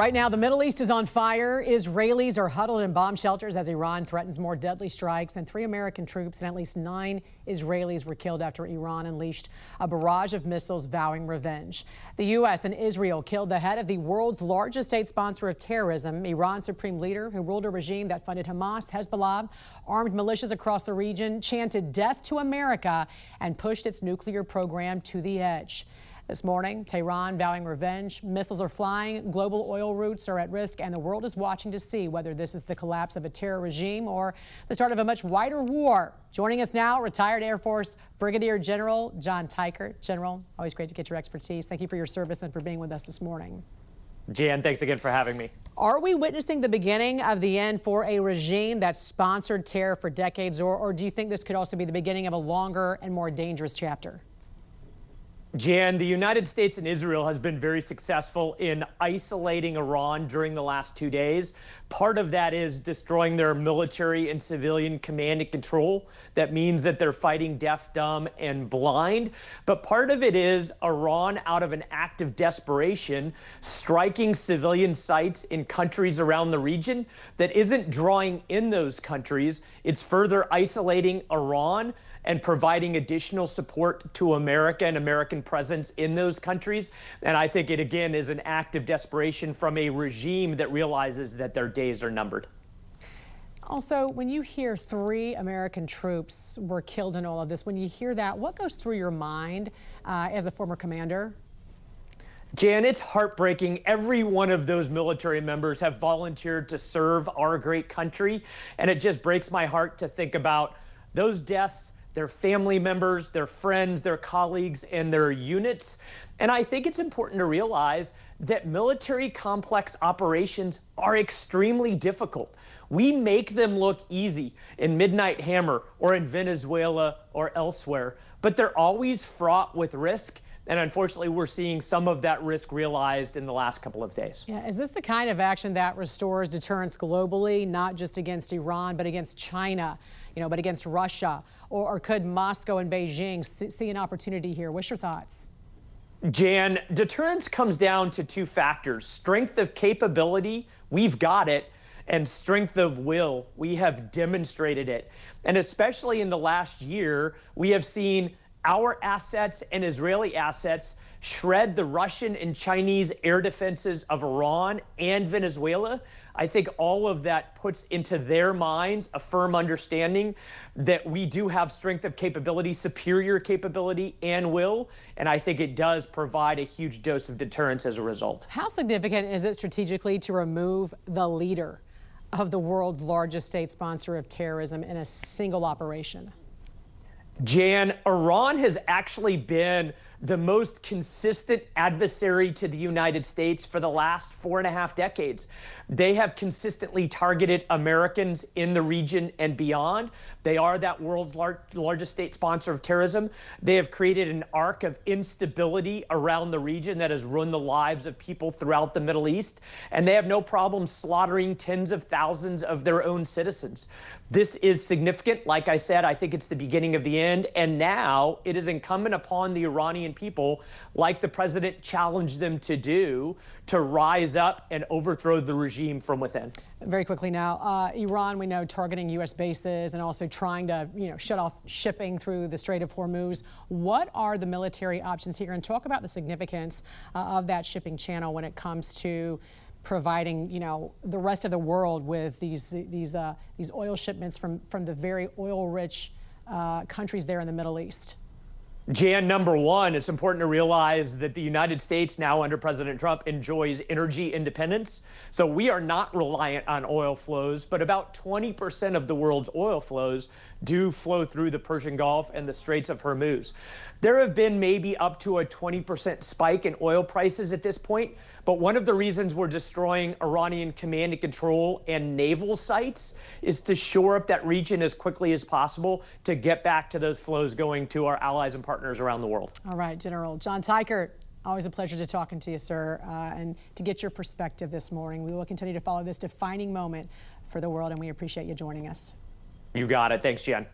Right now, the Middle East is on fire. Israelis are huddled in bomb shelters as Iran threatens more deadly strikes, and 3 American troops and at least 9 Israelis were killed after Iran unleashed a barrage of missiles vowing revenge. The U.S. and Israel killed the head of the world's largest state sponsor of terrorism, Iran's supreme leader, who ruled a regime that funded Hamas, Hezbollah, armed militias across the region, chanted death to America, and pushed its nuclear program to the edge. This morning, Tehran vowing revenge. Missiles are flying, global oil routes are at risk, and the world is watching to see whether this is the collapse of a terror regime or the start of a much wider war. Joining us now, retired Air Force Brigadier General John Tiker. General, always great to get your expertise. Thank you for your service and for being with us this morning. Jan, thanks again for having me. Are we witnessing the beginning of the end for a regime that sponsored terror for decades, or do you think this could also be the beginning of a longer and more dangerous chapter? Jan, the United States and Israel has been very successful in isolating Iran during the last 2 days. Part of that is destroying their military and civilian command and control. That means that they're fighting deaf, dumb, and blind. But part of it is Iran, out of an act of desperation, striking civilian sites in countries around the region that isn't drawing in those countries. It's further isolating Iran and providing additional support to America and American presence in those countries. And I think it, again, is an act of desperation from a regime that realizes that their days are numbered. Also, when you hear 3 American troops were killed in all of this, when you hear that, what goes through your mind as a former commander? Jan, it's heartbreaking. Every one of those military members have volunteered to serve our great country. And it just breaks my heart to think about those deaths, their family members, their friends, their colleagues, and their units. And I think it's important to realize that military complex operations are extremely difficult. We make them look easy in Midnight Hammer or in Venezuela or elsewhere, but they're always fraught with risk. And unfortunately, we're seeing some of that risk realized in the last couple of days. Yeah, is this the kind of action that restores deterrence globally, not just against Iran, but against China, but against Russia? Or could Moscow and Beijing see an opportunity here? What's your thoughts? Jan, deterrence comes down to 2 factors: strength of capability, we've got it, and strength of will, we have demonstrated it. And especially in the last year, we have seen our assets and Israeli assets shred the Russian and Chinese air defenses of Iran and Venezuela. I think all of that puts into their minds a firm understanding that we do have strength of capability, superior capability, and will. And I think it does provide a huge dose of deterrence as a result. How significant is it strategically to remove the leader of the world's largest state sponsor of terrorism in a single operation? Jan, Iran has actually been the most consistent adversary to the United States for the last 4.5 decades. They have consistently targeted Americans in the region and beyond. They are that world's largest state sponsor of terrorism. They have created an arc of instability around the region that has ruined the lives of people throughout the Middle East. And they have no problem slaughtering tens of thousands of their own citizens. This is significant. Like I said, I think it's the beginning of the end. And now it is incumbent upon the Iranian people, like the president challenged them to do, to rise up and overthrow the regime from within. Very quickly now, Iran, we know, targeting U.S. bases and also trying to, shut off shipping through the Strait of Hormuz. What are the military options here? And talk about the significance of that shipping channel when it comes to providing, the rest of the world with these oil shipments from the very oil-rich countries there in the Middle East. Jan, number one, it's important to realize that the United States now under President Trump enjoys energy independence. So we are not reliant on oil flows, but about 20% of the world's oil flows do flow through the Persian Gulf and the Straits of Hormuz. There have been maybe up to a 20% spike in oil prices at this point, but one of the reasons we're destroying Iranian command and control and naval sites is to shore up that region as quickly as possible to get back to those flows going to our allies and partners around the world. All right, General John Tiker, always a pleasure to talking to you, sir, and to get your perspective this morning. We will continue to follow this defining moment for the world, and we appreciate you joining us. You got it. Thanks, Jen.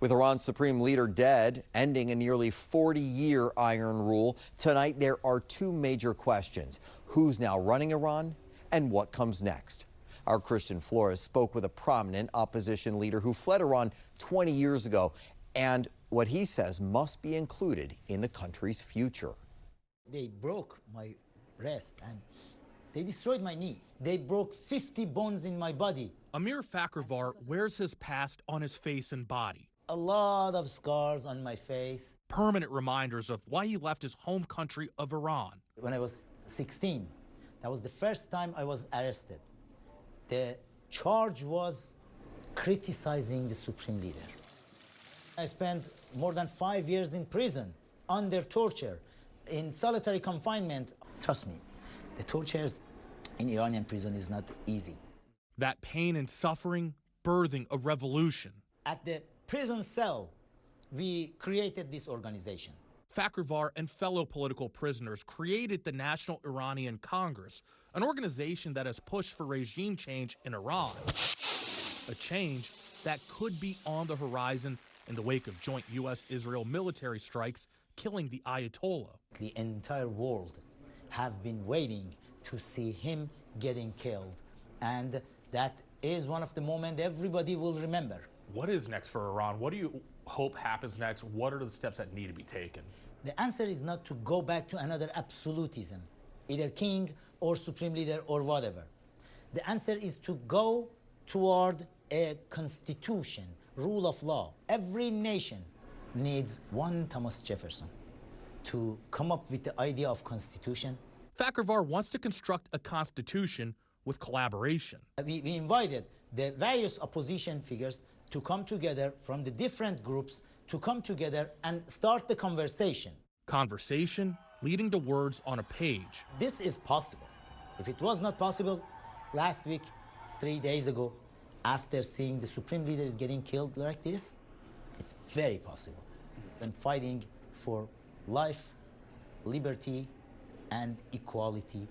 With Iran's supreme leader dead, ending a nearly 40-year iron rule, tonight there are two major questions. Who's now running Iran and what comes next? Our Christian Flores spoke with a prominent opposition leader who fled Iran 20 years ago and what he says must be included in the country's future. They broke my wrist and they destroyed my knee. They broke 50 bones in my body. Amir Fakhrivar wears his past on his face and body. A lot of scars on my face. Permanent reminders of why he left his home country of Iran. When I was 16, that was the first time I was arrested. The charge was criticizing the supreme leader. I spent more than 5 years in prison, under torture, in solitary confinement. Trust me, the tortures in Iranian prison is not easy. That pain and suffering birthing a revolution. At the prison cell, we created this organization. Fakhrivar and fellow political prisoners created the National Iranian Congress, an organization that has pushed for regime change in Iran. A change that could be on the horizon in the wake of joint U.S.-Israel military strikes killing the Ayatollah. The entire world have been waiting to see him getting killed. And that is one of the moments everybody will remember. What is next for Iran? What do you hope happens next? What are the steps that need to be taken? The answer is not to go back to another absolutism, either king or supreme leader or whatever. The answer is to go toward a constitution, rule of law. Every nation needs one Thomas Jefferson to come up with the idea of constitution. Fakhrivar wants to construct a constitution with collaboration. We invited the various opposition figures to come together from the different groups to come together and start the conversation. Conversation leading to words on a page. This is possible. If it was not possible, last week, 3 days ago, after seeing the supreme leader is getting killed like this, it's very possible. And fighting for life, liberty, and equality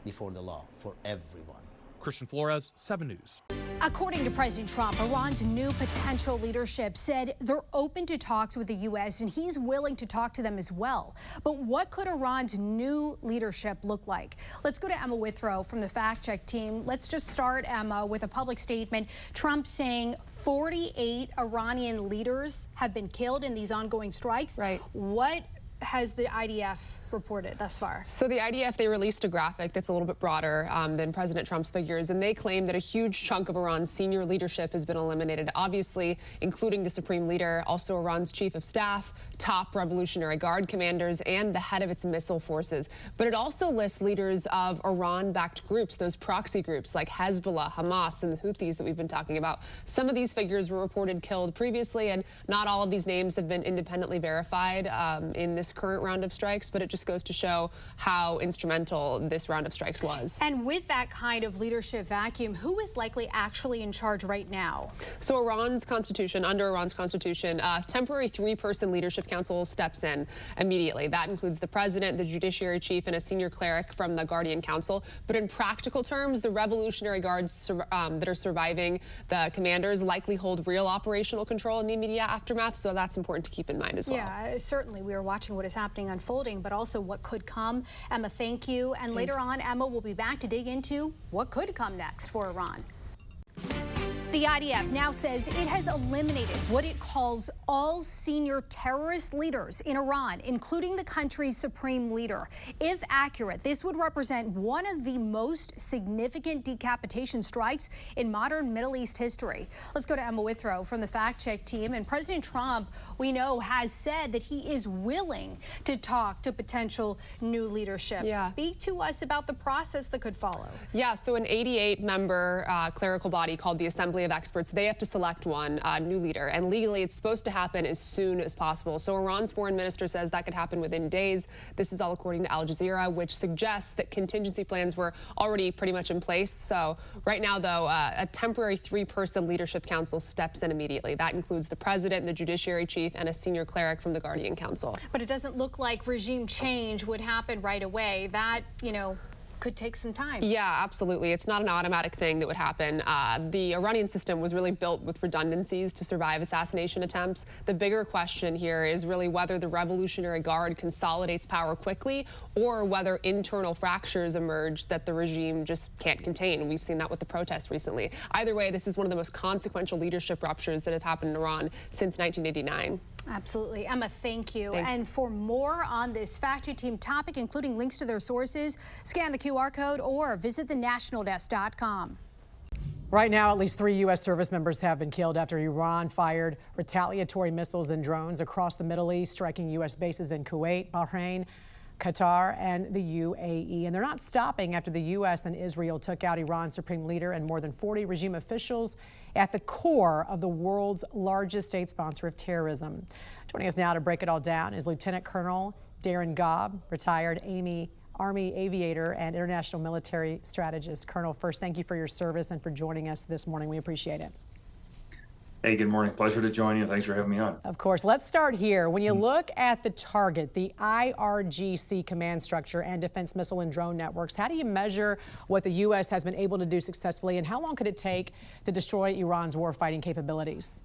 before the law for everyone. Christian Flores, 7 News. According to President Trump, Iran's new potential leadership said they're open to talks with the U.S. and he's willing to talk to them as well. But what could Iran's new leadership look like? Let's go to Emma Withrow from the Fact Check team. Let's just start, Emma, with a public statement. Trump saying 48 Iranian leaders have been killed in these ongoing strikes. Right. What has the IDF reported thus far? So the IDF, they released a graphic that's a little bit broader than President Trump's figures, and they claim that a huge chunk of Iran's senior leadership has been eliminated, obviously including the supreme leader, also Iran's chief of staff, top Revolutionary Guard commanders, and the head of its missile forces. But it also lists leaders of Iran-backed groups, those proxy groups like Hezbollah, Hamas, and the Houthis that we've been talking about. Some of these figures were reported killed previously, and not all of these names have been independently verified in this current round of strikes, but it just goes to show how instrumental this round of strikes was. And with that kind of leadership vacuum, who is likely actually in charge right now? So Iran's constitution, under Iran's constitution, a temporary 3-person leadership council steps in immediately. That includes the president, the judiciary chief, and a senior cleric from the Guardian Council. But in practical terms, the Revolutionary Guards that are surviving the commanders likely hold real operational control in the immediate aftermath, so that's important to keep in mind as well. Yeah, certainly. We are watching what is happening unfolding, but also what could come. Emma, thank you. And later on, Emma, we'll be back to dig into what could come next for Iran. The IDF now says it has eliminated what it calls all senior terrorist leaders in Iran, including the country's supreme leader. If accurate, this would represent one of the most significant decapitation strikes in modern Middle East history. Let's go to Emma Withrow from the Fact Check team. And President Trump, we know, has said that he is willing to talk to potential new leadership. Yeah. Speak to us about the process that could follow. Yeah, so an 88-member clerical body called the Assembly of Experts, they have to select one new leader, and legally it's supposed to happen as soon as possible. So Iran's foreign minister says that could happen within days. This is all according to Al Jazeera, which suggests that contingency plans were already pretty much in place. So right now, though, a temporary 3-person leadership council steps in immediately. That includes the president, the judiciary chief, and a senior cleric from the Guardian Council. But it doesn't look like regime change would happen right away. That, you know, could take some time. Yeah, absolutely. It's not an automatic thing that would happen. The Iranian system was really built with redundancies to survive assassination attempts. The bigger question here is really whether the Revolutionary Guard consolidates power quickly or whether internal fractures emerge that the regime just can't contain. We've seen that with the protests recently. Either way, this is one of the most consequential leadership ruptures that have happened in Iran since 1989. Absolutely. Emma, thank you. Thanks. And for more on this Fact Check Team topic, including links to their sources, scan the QR code or visit thenationaldesk.com. Right now, at least 3 U.S. service members have been killed after Iran fired retaliatory missiles and drones across the Middle East, striking U.S. bases in Kuwait, Bahrain, Qatar, and the UAE. And they're not stopping after the U.S. and Israel took out Iran's supreme leader and more than 40 regime officials at the core of the world's largest state sponsor of terrorism. Joining us now to break it all down is Lieutenant Colonel Darren Gobb, retired Army aviator and international military strategist. Colonel, first, thank you for your service and for joining us this morning. We appreciate it. Hey, good morning. Pleasure to join you. Thanks for having me on. Of course. Let's start here. When you look at the target, the IRGC command structure and defense missile and drone networks, how do you measure what the U.S. has been able to do successfully, and how long could it take to destroy Iran's warfighting capabilities?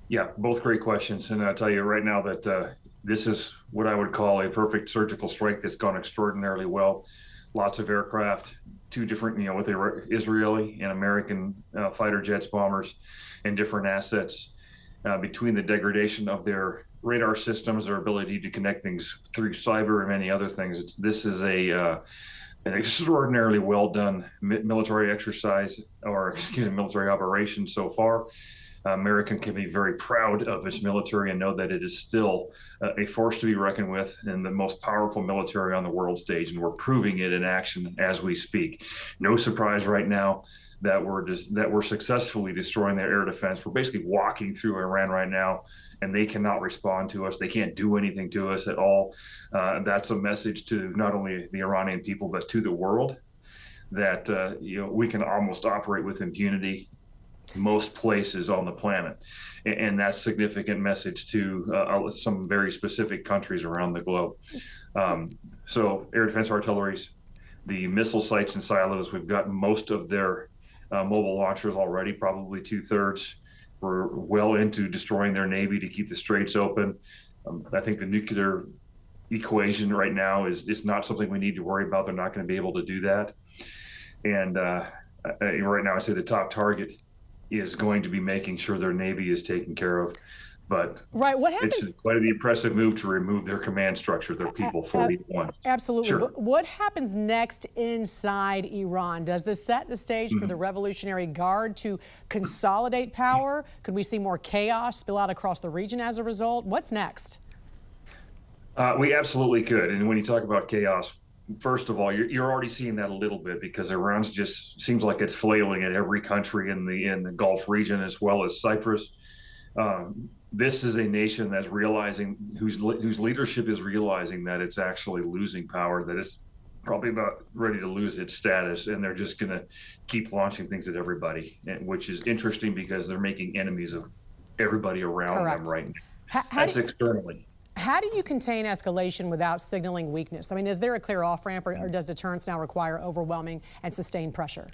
Yeah, both great questions. And I'll tell you right now that this is what I would call a perfect surgical strike that's gone extraordinarily well. Lots of aircraft, two different, what they were, Israeli and American fighter jets, bombers, and different assets. Between the degradation of their radar systems, their ability to connect things through cyber and many other things, this is an extraordinarily well done military exercise, or military operation so far. America can be very proud of its military and know that it is still a force to be reckoned with and the most powerful military on the world stage, and we're proving it in action as we speak. No surprise right now that we're successfully destroying their air defense. We're basically walking through Iran right now, and they cannot respond to us. They can't do anything to us at all. That's a message to not only the Iranian people but to the world that we can almost operate with impunity most places on the planet, and that's a significant message to some very specific countries around the globe. So air defense artilleries, the missile sites and silos, we've got most of their mobile launchers already, probably 2/3. We're well into destroying their Navy to keep the straits open. I think the nuclear equation right now is not something we need to worry about. They're not going to be able to do that. And right now I say the top target is going to be making sure their Navy is taken care of. But right, what happens? It's quite the impressive move to remove their command structure, their people, 41. Absolutely. Sure. But what happens next inside Iran? Does this set the stage for the Revolutionary Guard to consolidate power? Could we see more chaos spill out across the region as a result? What's next? We absolutely could. And when you talk about chaos, first of all, you're already seeing that a little bit because Iran's just seems like it's flailing at every country in the Gulf region as well as Cyprus. This is a nation that's realizing, whose leadership is realizing that it's actually losing power, that it's probably about ready to lose its status, and they're just going to keep launching things at everybody, which is interesting because they're making enemies of everybody around them right now. That's externally. How do you contain escalation without signaling weakness? I mean, is there a clear off-ramp, or does deterrence now require overwhelming and sustained pressure?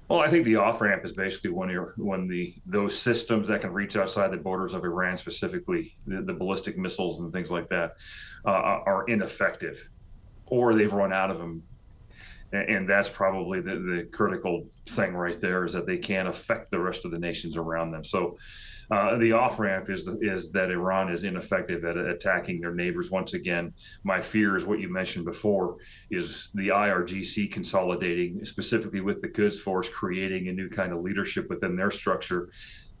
Well, I think the off-ramp is basically when those systems that can reach outside the borders of Iran, specifically the ballistic missiles and things like that, are ineffective, or they've run out of them. And that's probably the critical thing right there, is that they can't affect the rest of the nations around them. So the off-ramp is that Iran is ineffective at attacking their neighbors. Once again, my fear is what you mentioned before, is the IRGC consolidating, specifically with the Quds Force, creating a new kind of leadership within their structure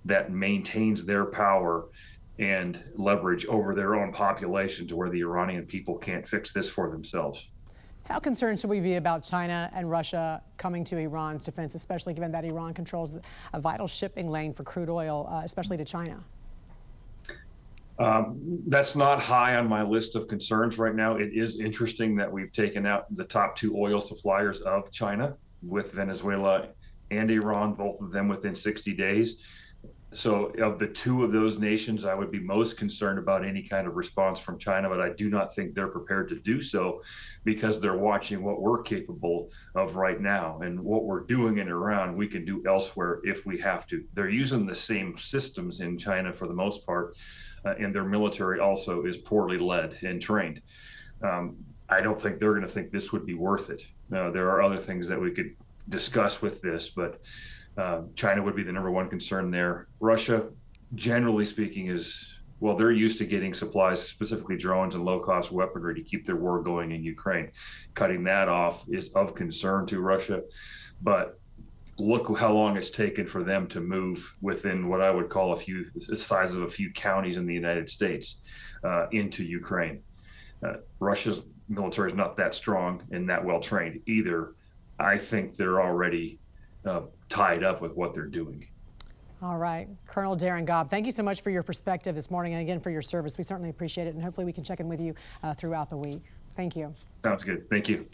that maintains their power and leverage over their own population, to where the Iranian people can't fix this for themselves. How concerned should we be about China and Russia coming to Iran's defense, especially given that Iran controls a vital shipping lane for crude oil, especially to China? That's not high on my list of concerns right now. It is interesting that we've taken out the top 2 oil suppliers of China, with Venezuela and Iran, both of them within 60 days. So of the two of those nations, I would be most concerned about any kind of response from China, but I do not think they're prepared to do so because they're watching what we're capable of right now. And what we're doing in Iran, we can do elsewhere if we have to. They're using the same systems in China for the most part, and their military also is poorly led and trained. I don't think they're going to think this would be worth it. There are other things that we could discuss with this, but China would be the number one concern there. Russia, generally speaking, well, they're used to getting supplies, specifically drones and low-cost weaponry to keep their war going in Ukraine. Cutting that off is of concern to Russia, but look how long it's taken for them to move within what I would call the size of a few counties in the United States into Ukraine. Russia's military is not that strong and that well trained either. I think they're already tied up with what they're doing. All right. Colonel Darren Gobb, thank you so much for your perspective this morning and again for your service. We certainly appreciate it, and hopefully we can check in with you throughout the week. Thank you. Sounds good. Thank you.